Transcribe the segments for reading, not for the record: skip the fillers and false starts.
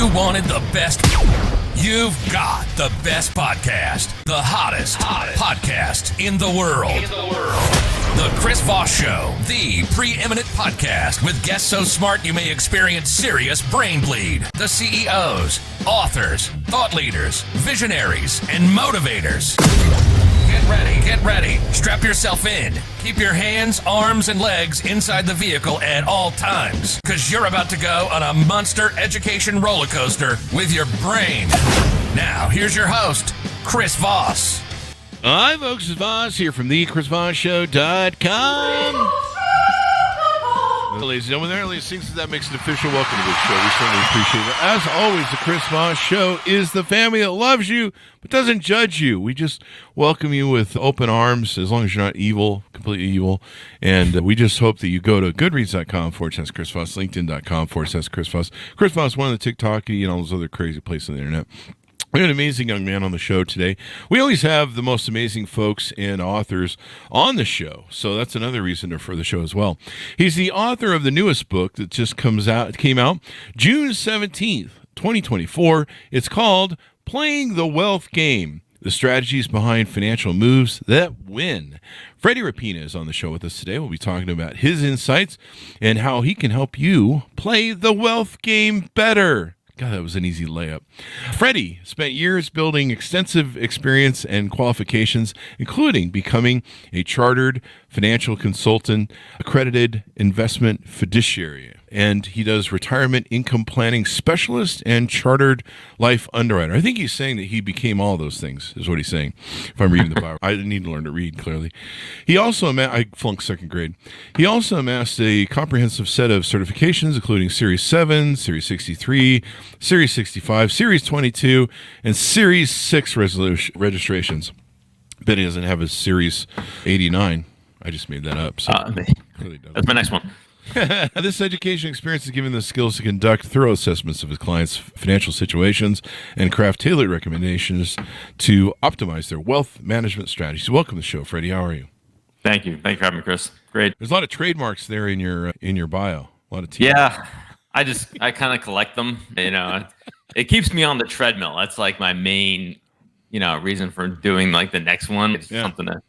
you wanted the best, you've got the best podcast, the hottest podcast in the world. The Chris Voss Show, the preeminent podcast with guests so smart you may experience serious brain bleed. The CEOs, authors, thought leaders, visionaries, and motivators. Get ready. Strap yourself in. Keep your hands, arms, and legs inside the vehicle at all times, because you're about to go on a monster education roller coaster with your brain. Now, here's your host, Chris Voss. Hi, folks. It's Voss here from the ChrisVossShow.com. Ladies and gentlemen, there thinks that makes an official welcome to this show. We certainly appreciate it. As always, the Chris Voss Show is the family that loves you but doesn't judge you. We just welcome you with open arms, as long as you're not evil, completely evil. And we just hope that you go to goodreads.com/Chris Voss, LinkedIn.com/Chris Voss. Chris Voss, one of the TikTok and all those other crazy places on the internet. We have an amazing young man on the show today. We always have the most amazing folks and authors on the show, so that's another reason for the show as well. He's the author of the newest book that just came out June 17th, 2024. It's called Playing the Wealth Game: The Strategies Behind Financial Moves That Win. Freddie Rappina is on the show with us today. We'll be talking about his insights and how he can help you play the wealth game better. God, that was an easy layup. Freddie spent years building extensive experience and qualifications, including becoming a chartered financial consultant, accredited investment fiduciary, and he does retirement income planning specialist and chartered life underwriter. I think he's saying that he became all those things, is what he's saying, if I'm reading the Bible. I need to learn to read, clearly. He also, I flunked second grade. He also amassed a comprehensive set of certifications, including Series 7, Series 63, Series 65, Series 22, and Series 6 registrations. Bet he doesn't have his Series 89. I just made that up. So that's my next one. This education experience has given him the skills to conduct thorough assessments of his clients' financial situations and craft tailored recommendations to optimize their wealth management strategies. Welcome to the show, Freddie. How are you? Thank you. Thanks for having me, Chris. Great. There's a lot of trademarks there in your bio. A lot of Yeah, I kind of collect them. It keeps me on the treadmill. That's like my main, reason for doing like the next one. It's something that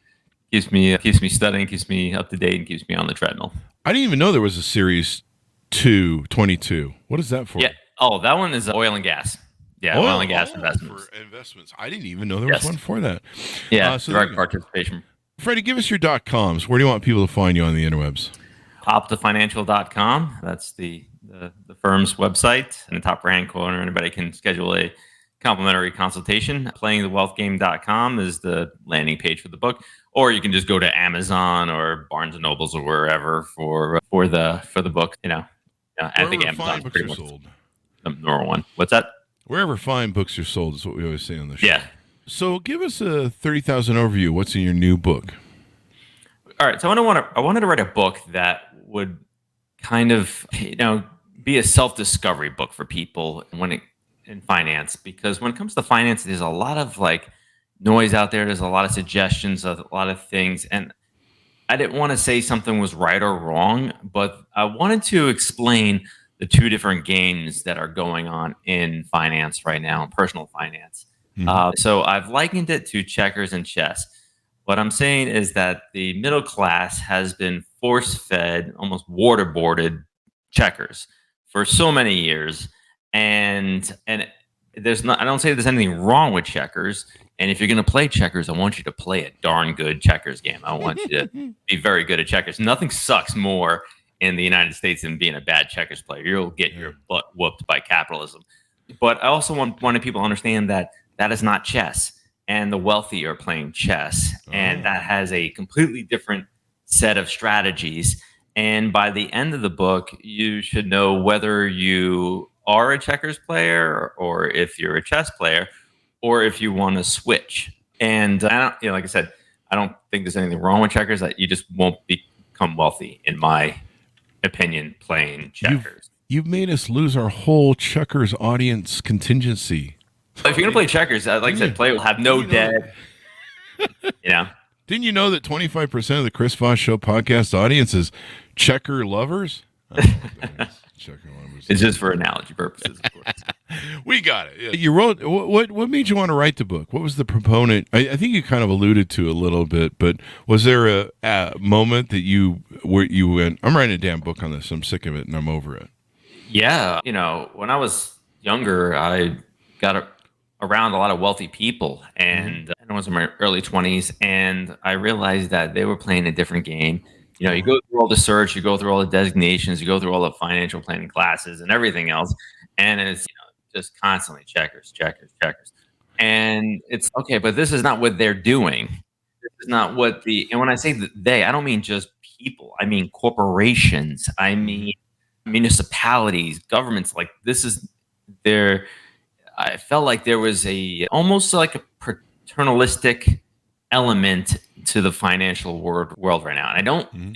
keeps me studying, keeps me up to date, and keeps me on the treadmill. I didn't even know there was a Series 22. What is that for? Yeah. Oh, that one is oil and gas. Yeah, oil and gas investments. For investments. I didn't even know there was one for that. Yeah, direct participation. Freddie, give us your .coms. Where do you want people to find you on the interwebs? Optifinancial.com. That's the firm's website. In the top right-hand corner, anybody can schedule a complimentary consultation. Playingthewealthgame.com is the landing page for the book, or you can just go to Amazon or Barnes and Nobles or wherever for the book. I think Amazon pretty much sold. The number one. What's that? Wherever fine books are sold is what we always say on the show. Yeah. So give us a 30,000 overview. What's in your new book? All right. So I wanted to write a book that would kind of be a self-discovery book for people in finance, because when it comes to finance, there's a lot of noise out there. There's a lot of suggestions of a lot of things, and I didn't want to say something was right or wrong, but I wanted to explain the two different games that are going on in finance right now, personal finance. Mm-hmm. So I've likened it to checkers and chess. What I'm saying is that the middle class has been force-fed, almost waterboarded checkers for so many years. And I don't say there's anything wrong with checkers. And if you're going to play checkers, I want you to play a darn good checkers game. I want you to be very good at checkers. Nothing sucks more in the United States than being a bad checkers player. You'll get your butt whooped by capitalism. But I also wanted people to understand that is not chess. And the wealthy are playing chess. And that has a completely different set of strategies. And by the end of the book, you should know whether you are a checkers player or if you're a chess player or if you want to switch. And like I said, I don't think there's anything wrong with checkers. That you just won't become wealthy, in my opinion, playing checkers. You've made us lose our whole checkers audience contingency. If you're going to play checkers, like I said, play will have no debt. Didn't you know that 25% of the Chris Voss Show podcast audience is checker lovers? Oh, checker lovers. It's just for analogy purposes, of course. We got it. Yeah. You wrote. What made you want to write the book? What was the proponent? I think you kind of alluded to a little bit, but was there a moment that you went, I'm writing a damn book on this. I'm sick of it and I'm over it. Yeah. When I was younger, I got around a lot of wealthy people, and I was in my early 20s, and I realized that they were playing a different game. You go through all the search, you go through all the designations, you go through all the financial planning classes and everything else, and it's just constantly checkers. And it's okay, but this is not what they're doing. This is not what and when I say they, I don't mean just people. I mean corporations. I mean municipalities, governments. Like this is their. I felt like there was almost like a paternalistic element to the financial world right now, and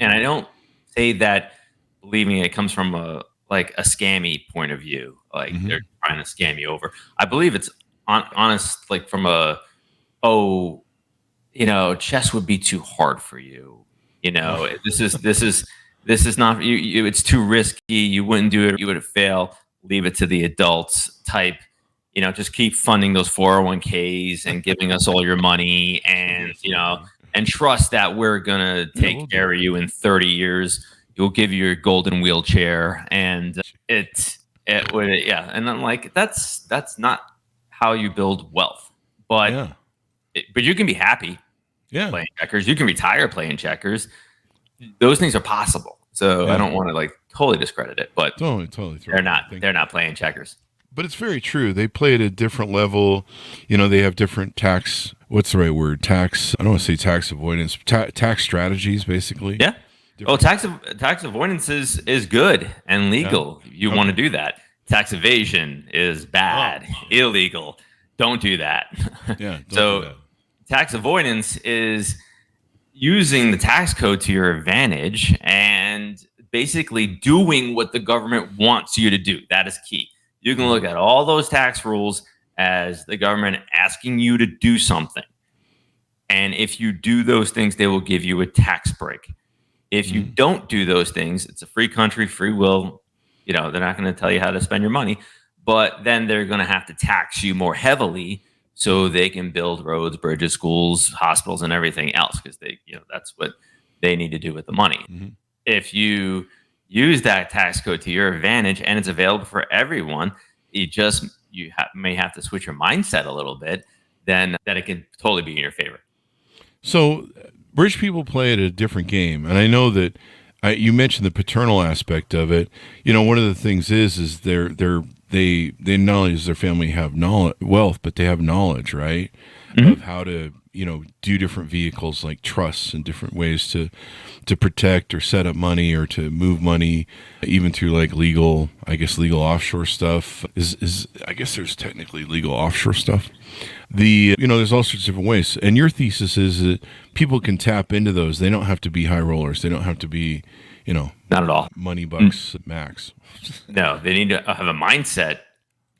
I don't say that. Believe me, it comes from a scammy point of view. Like they're trying to scam you over. I believe it's honest, like from chess would be too hard for you. This is not you. It's too risky. You wouldn't do it. You would fail. Leave it to the adults type. Just keep funding those 401ks and giving us all your money, and and trust that we're gonna take care of you in 30 years. You'll give you your golden wheelchair, and it would, And I'm like, that's not how you build wealth. But but you can be happy playing checkers. You can retire playing checkers. Those things are possible. So I don't want to totally discredit it, but totally they're not playing checkers. But it's very true. They play at a different level. They have different tax. What's the right word? Tax. I don't want to say tax avoidance. Tax strategies, basically. Yeah. Well, tax avoidance is good and legal. You want to do that. Tax evasion is bad, illegal. Don't do that. Yeah. Do that. Tax avoidance is using the tax code to your advantage and basically doing what the government wants you to do. That is key. You can look at all those tax rules as the government asking you to do something. And if you do those things, they will give you a tax break. If you don't do those things, it's a free country, free will. They're not going to tell you how to spend your money, but then they're going to have to tax you more heavily so they can build roads, bridges, schools, hospitals, and everything else, because that's what they need to do with the money. If you use that tax code to your advantage and it's available for everyone, may have to switch your mindset a little bit, then that it can totally be in your favor. So rich people play at a different game, and I know that you mentioned the paternal aspect of it. One of the things is they not only does their family have wealth, but they have knowledge, right, of how to do different vehicles like trusts and different ways to protect or set up money or to move money, even through legal offshore stuff. I guess there's technically legal offshore stuff. There's all sorts of different ways. And your thesis is that people can tap into those. They don't have to be high rollers. They don't have to be, not at all money bucks max. No, they need to have a mindset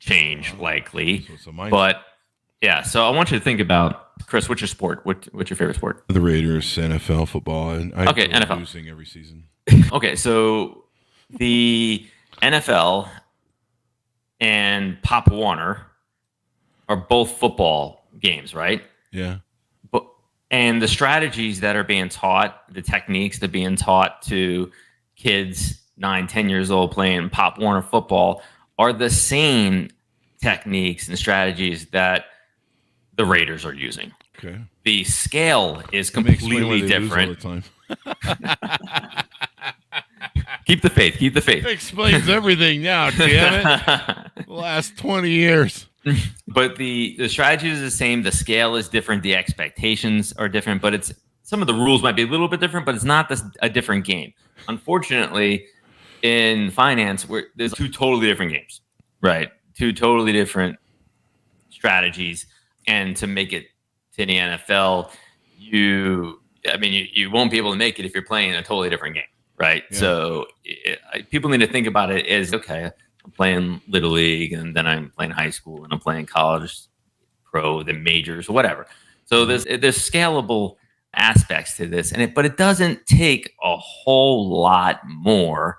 change, likely. So it's a mindset. But yeah, so I want you to think about, Chris, what's your sport? What's your favorite sport? The Raiders, NFL, football. And NFL. Losing every season. Okay, so the NFL and Pop Warner are both football games, right? Yeah. And the strategies that are being taught, the techniques that are being taught to kids 9, 10 years old playing Pop Warner football are the same techniques and strategies that the Raiders are using. Okay. The scale is completely different. Keep the faith. Keep the faith. That explains everything now, damn it. The last 20 years. But the strategy is the same. The scale is different. The expectations are different. But some of the rules might be a little bit different, but it's not a different game. Unfortunately, in finance, there's two totally different games, right? Two totally different strategies. And to make it to the NFL, you won't be able to make it if you're playing a totally different game, right? Yeah. So people need to think about it as, okay, I'm playing Little League, and then I'm playing high school, and I'm playing college, pro, then majors, whatever. So there's scalable aspects to this, but it doesn't take a whole lot more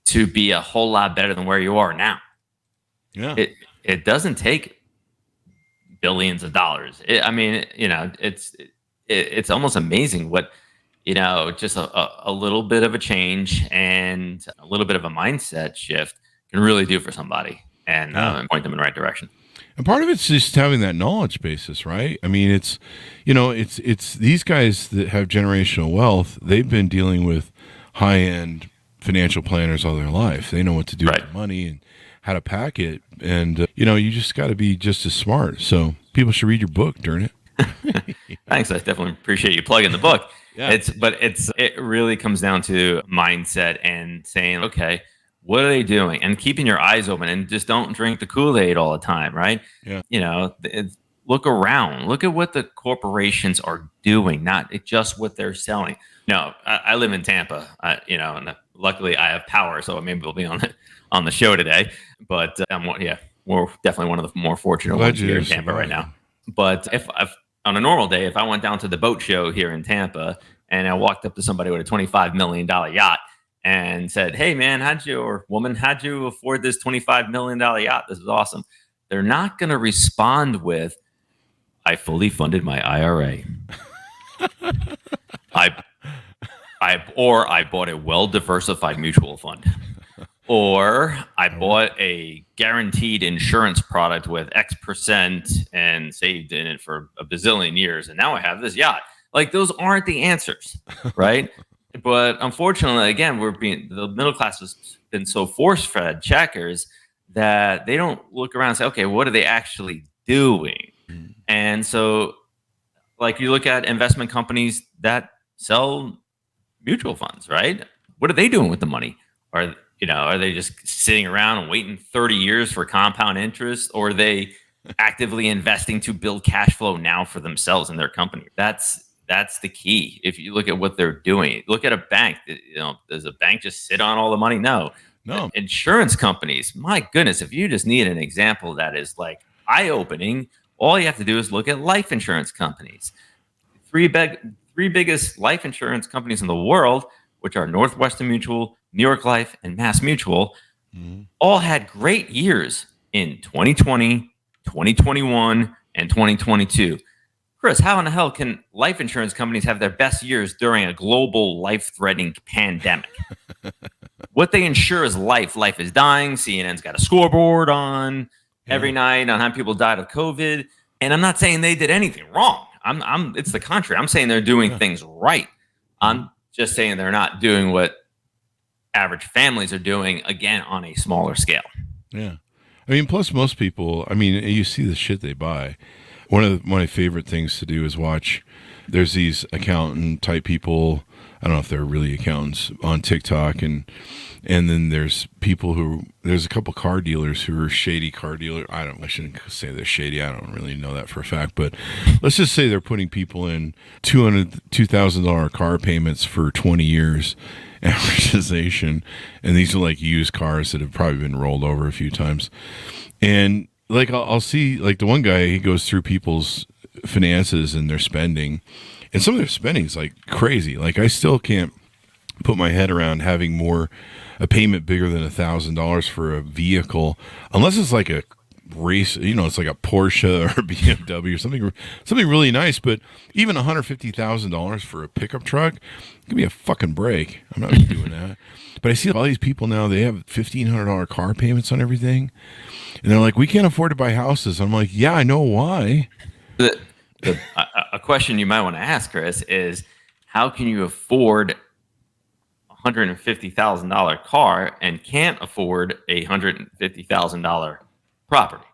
to be a whole lot better than where you are now. Yeah. it doesn't take billions of dollars. It's almost amazing what, just a little bit of a change and a little bit of a mindset shift can really do for somebody and point them in the right direction. And part of it's just having that knowledge basis, right? I mean, it's these guys that have generational wealth. They've been dealing with high-end financial planners all their life. They know what to do with the money and how to pack it. And, you just got to be just as smart. So people should read your book, darn it. Thanks. I definitely appreciate you plugging the book. Yeah. It really comes down to mindset and saying, okay, what are they doing? And keeping your eyes open and just don't drink the Kool-Aid all the time, right? Yeah. Look around. Look at what the corporations are doing, not just what they're selling. No, I live in Tampa, and luckily I have power, so maybe we'll be on the show today. But we're definitely one of the more fortunate ones here in Tampa right now. But if on a normal day, if I went down to the boat show here in Tampa and I walked up to somebody with a $25 million yacht and said, "Hey, man, how'd you afford this $25 million yacht? This is awesome." They're not going to respond with, "I fully funded my IRA." I bought a well-diversified mutual fund. Or I bought a guaranteed insurance product with X percent and saved in it for a bazillion years. And now I have this yacht. Like, those aren't the answers, right? But unfortunately, again, the middle class has been so force-fed checkers that they don't look around and say, okay, what are they actually doing? And so, like, you look at investment companies that sell mutual funds, right? What are they doing with the money? Are they just sitting around and waiting 30 years for compound interest? Or are they actively investing to build cash flow now for themselves and their company? That's the key. If you look at what they're doing, look at a bank. Does a bank just sit on all the money? No. Insurance companies, my goodness, if you just need an example that is like eye-opening, all you have to do is look at life insurance companies. Three biggest life insurance companies in the world, which are Northwestern Mutual, New York Life, and Mass Mutual, all had great years in 2020, 2021, and 2022. Chris, how in the hell can life insurance companies have their best years during a global life-threatening pandemic? What they insure is life. Life is dying. CNN's got a scoreboard on every night on how people died of COVID. And I'm not saying they did anything wrong. It's the contrary. I'm saying they're doing things right. I'm just saying they're not doing what average families are doing, again, on a smaller scale. Yeah. I mean, plus most people, you see the shit they buy. One of my favorite things to do is watch, there's these accountant type people, I don't know if they're really accountants, on TikTok, and then there's a couple car dealers who are shady car dealers. I shouldn't say they're shady. I don't really know that for a fact, but let's just say they're putting people in $2,000 car payments for 20 years amortization, and these are like used cars that have probably been rolled over a few times. And like I'll see, like, the one guy, he goes through people's finances and their spending, and some of their spending is like crazy. Like, I still can't put my head around having a payment bigger than $1,000 for a vehicle, unless it's like a race, it's like a Porsche or a BMW or something really nice. But even $150,000 for a pickup truck, give me a fucking break. I'm not doing that. But I see all these people now, they have $1,500 car payments on everything, and they're like, we can't afford to buy houses. I'm like, yeah, I know why. A question you might want to ask, Chris, is how can you afford a $150,000 car and can't afford a $150,000 property?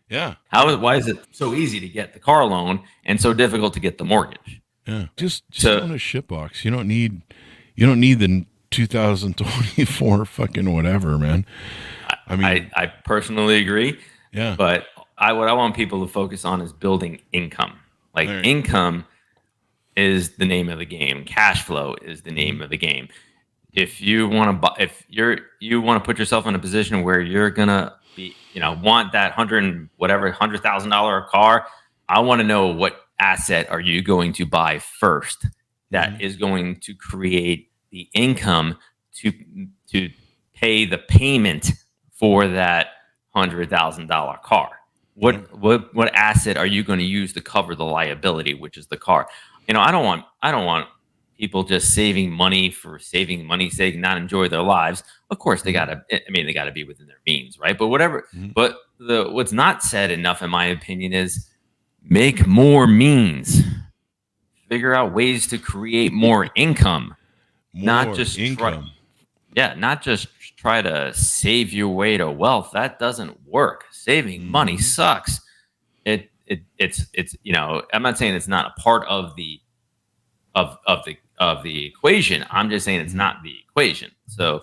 Yeah. Why is it so easy to get the car loan and so difficult to get the mortgage? Yeah. Just own a shitbox. You don't need the 2024 fucking whatever, man. I personally agree. Yeah. But what I want people to focus on is building income. Like, income is the name of the game. Cash flow is the name of the game. If you want to put yourself in a position where you're gonna be, want that $100,000 car, I want to know what asset are you going to buy first that is going to create the income to pay the payment for that $100,000 car. What asset are you going to use to cover the liability, which is the car? I don't want people just saving money for saving money's sake, not enjoy their lives. Of course, they gotta be within their means, right? But whatever. But what's not said enough, in my opinion, is make more means. Figure out ways to create more income, not just try to save your way to wealth. That doesn't work. Saving money sucks. It's I'm not saying it's not a part of the equation. I'm just saying it's not the equation. So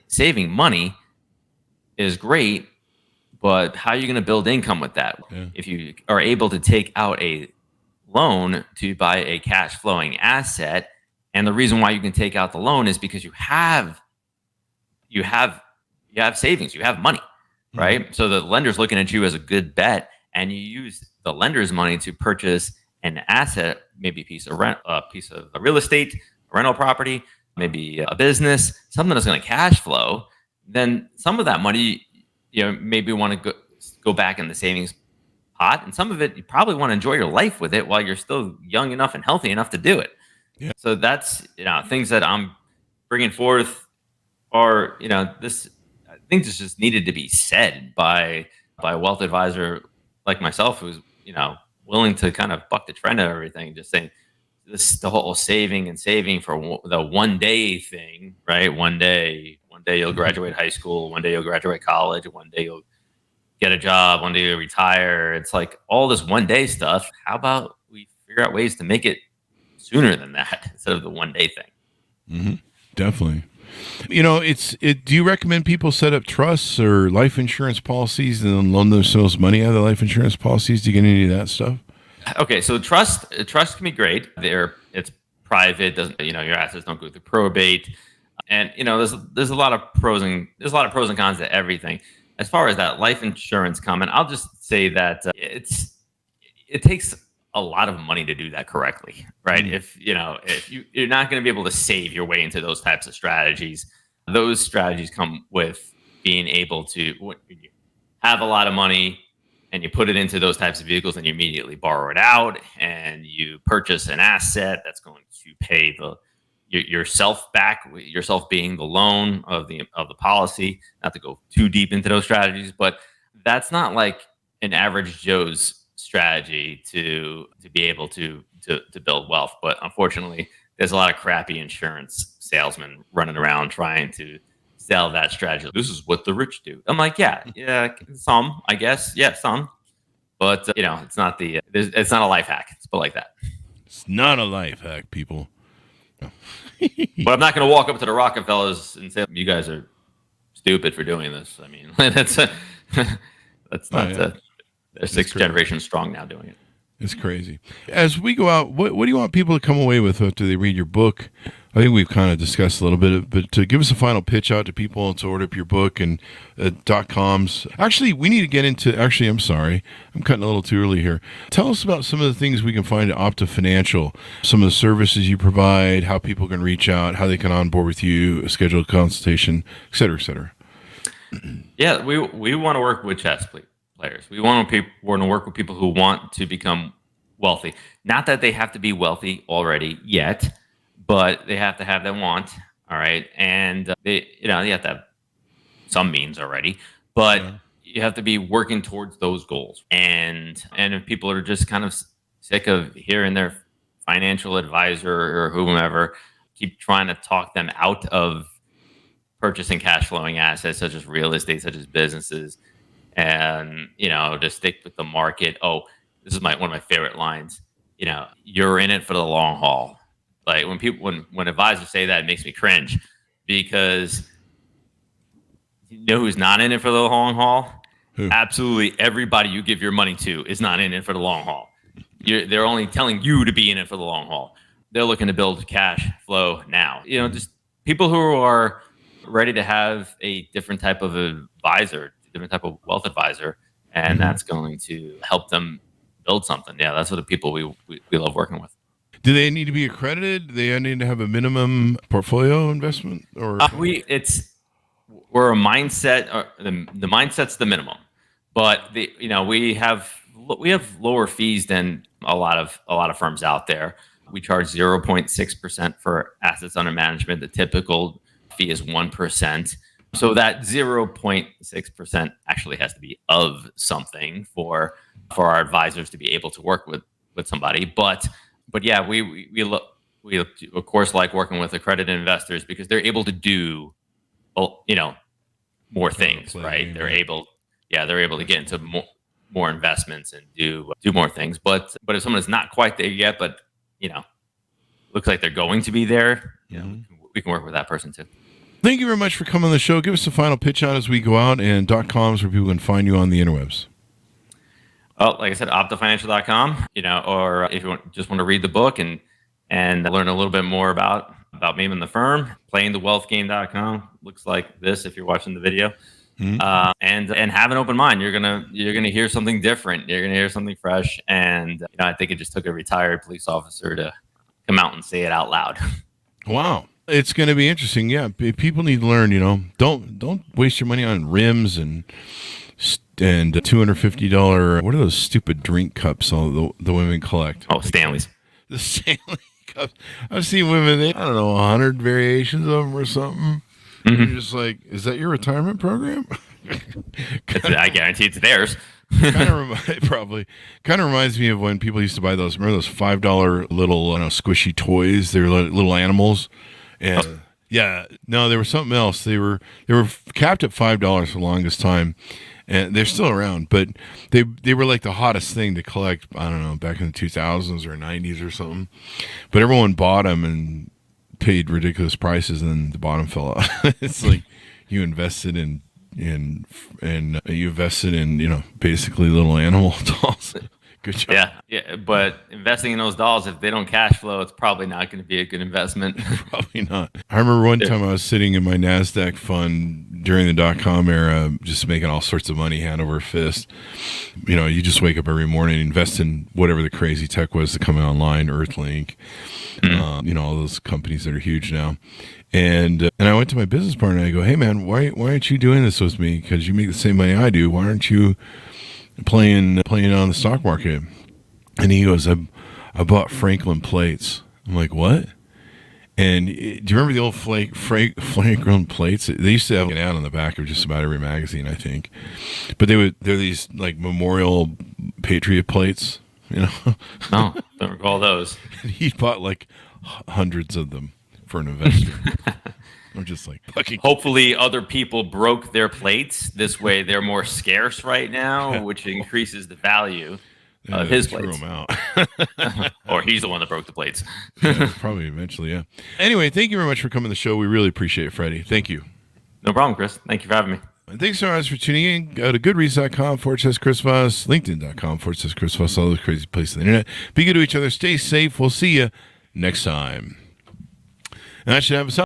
saving money is great, but how are you going to build income with that? If you are able to take out a loan to buy a cash flowing asset, and the reason why you can take out the loan is because you have savings, you have money, right? So the lender's looking at you as a good bet, and you use the lender's money to purchase an asset, maybe a piece of real estate, a rental property, maybe a business, something that's going to cash flow. Then some of that money, maybe want to go back in the savings pot, and some of it you probably want to enjoy your life with it while you're still young enough and healthy enough to do it. So that's things that I'm bringing forth are this. I think this just needed to be said by a wealth advisor like myself, who's willing to kind of buck the trend of everything. Just saying the whole saving for the one day thing, right? One day you'll graduate high school, one day you'll graduate college, one day you'll get a job, one day you'll retire. It's like all this one day stuff. How about we figure out ways to make it sooner than that instead of the one day thing? Definitely. Do you recommend people set up trusts or life insurance policies and then loan themselves money out of the life insurance policies? Do you get any of that stuff? Okay, so trust can be great. It's private. Doesn't your assets don't go through probate, and there's a lot of pros and cons to everything. As far as that life insurance comment, I'll just say that it takes a lot of money to do that correctly, right? If you're not going to be able to save your way into those types of strategies. Those strategies come with being able to, when you have a lot of money and you put it into those types of vehicles and you immediately borrow it out and you purchase an asset that's going to pay yourself back, yourself being the loan of the policy. Not to go too deep into those strategies, but that's not like an average Joe's strategy to be able to build wealth. But unfortunately, there's a lot of crappy insurance salesmen running around trying to sell that strategy. This is what the rich do. I'm like, yeah, some, I guess, some, but it's not it's not a life hack. It's put like that. It's not a life hack, people. No. But I'm not going to walk up to the Rockefellers and say, you guys are stupid for doing this. I mean, that's not they're sixth generation strong now doing it. It's crazy. As we go out, what do you want people to come away with after they read your book? I think we've kind of discussed a little bit, but to give us a final pitch out to people and to order up your book and .coms. Actually, we need to get into, I'm sorry, I'm cutting a little too early here. Tell us about some of the things we can find at Opta Financial, some of the services you provide, how people can reach out, how they can onboard with you, schedule a consultation, et cetera, et cetera. Yeah, we want to work with chess players. We want to work with people who want to become wealthy. Not that they have to be wealthy already yet, but they have to have that want. All right, and they have to have some means already, but you have to be working towards those goals. And if people are just kind of sick of hearing their financial advisor or whomever keep trying to talk them out of purchasing cash flowing assets such as real estate, such as businesses, and just stick with the market. Oh, this is one of my favorite lines. You're in it for the long haul. Like when advisors say that, it makes me cringe, because who's not in it for the long haul? Who? Absolutely everybody you give your money to is not in it for the long haul. They're only telling you to be in it for the long haul. They're looking to build cash flow now. Just people who are ready to have a different type of advisor, different type of wealth advisor, and that's going to help them build something. Yeah, that's what the people we love working with. Do they need to be accredited? Do they need to have a minimum portfolio investment? Or we we're a mindset. The mindset's the minimum, but we have lower fees than a lot of firms out there. We charge 0.6% for assets under management. The typical fee is 1%. So that 0.6% actually has to be of something for our advisors to be able to work with somebody. But yeah, we of course like working with accredited investors because they're able to do, more things, right? They're able to get into more investments and do more things. But if someone is not quite there yet, but looks like they're going to be there, we can work with that person too. Thank you very much for coming on the show. Give us a final pitch on as we go out, and .coms where people can find you on the interwebs. Well, like I said, optifinancial.com, or if you just want to read the book and learn a little bit more about me and the firm, playingthewealthgame.com. Looks like this if you're watching the video. And have an open mind. You're gonna hear something different. You're gonna hear something fresh. And I think it just took a retired police officer to come out and say it out loud. Wow. It's going to be interesting. Yeah, people need to learn. Don't waste your money on rims and $250. What are those stupid drink cups all the women collect? Oh, Stanley's. The Stanley cups. I've seen women. 100 variations of them or something. Mm-hmm. You're just like, is that your retirement program? I guarantee it's theirs. Probably kind of reminds me of when people used to buy those. Remember those $5 little squishy toys? They were little animals. And there was something else. They were capped at $5 for the longest time, and they're still around. But they were like the hottest thing to collect. I don't know, back in the 2000s or 90s or something. But everyone bought them and paid ridiculous prices, and then the bottom fell out. It's like you invested in basically little animal dolls. Good job. Yeah, but investing in those dolls, if they don't cash flow, it's probably not going to be a good investment. Probably not. I remember one time I was sitting in my NASDAQ fund during the .com era, just making all sorts of money hand over fist. You just wake up every morning, invest in whatever the crazy tech was to come online, Earthlink, all those companies that are huge now. And I went to my business partner and I go, hey man, why aren't you doing this with me? Because you make the same money I do. Why aren't you playing on the stock market? And he goes, I bought Franklin plates. I'm like, what? And do you remember the old Franklin plates? They used to have an ad on the back of just about every magazine, I think. But they're these like memorial Patriot plates, Oh, don't recall those. And he bought like hundreds of them for an investor. I'm just like, fucking. Hopefully other people broke their plates. This way they're more scarce right now, which increases the value of his plates. Threw them out. Or he's the one that broke the plates. Probably eventually, yeah. Anyway, thank you very much for coming to the show. We really appreciate it, Freddie. Thank you. No problem, Chris. Thank you for having me. And thanks so much for tuning in. Go to goodreads.com/Chris Voss, LinkedIn.com/Chris Voss, all those crazy places on the internet. Be good to each other. Stay safe. We'll see you next time. And that should have us up.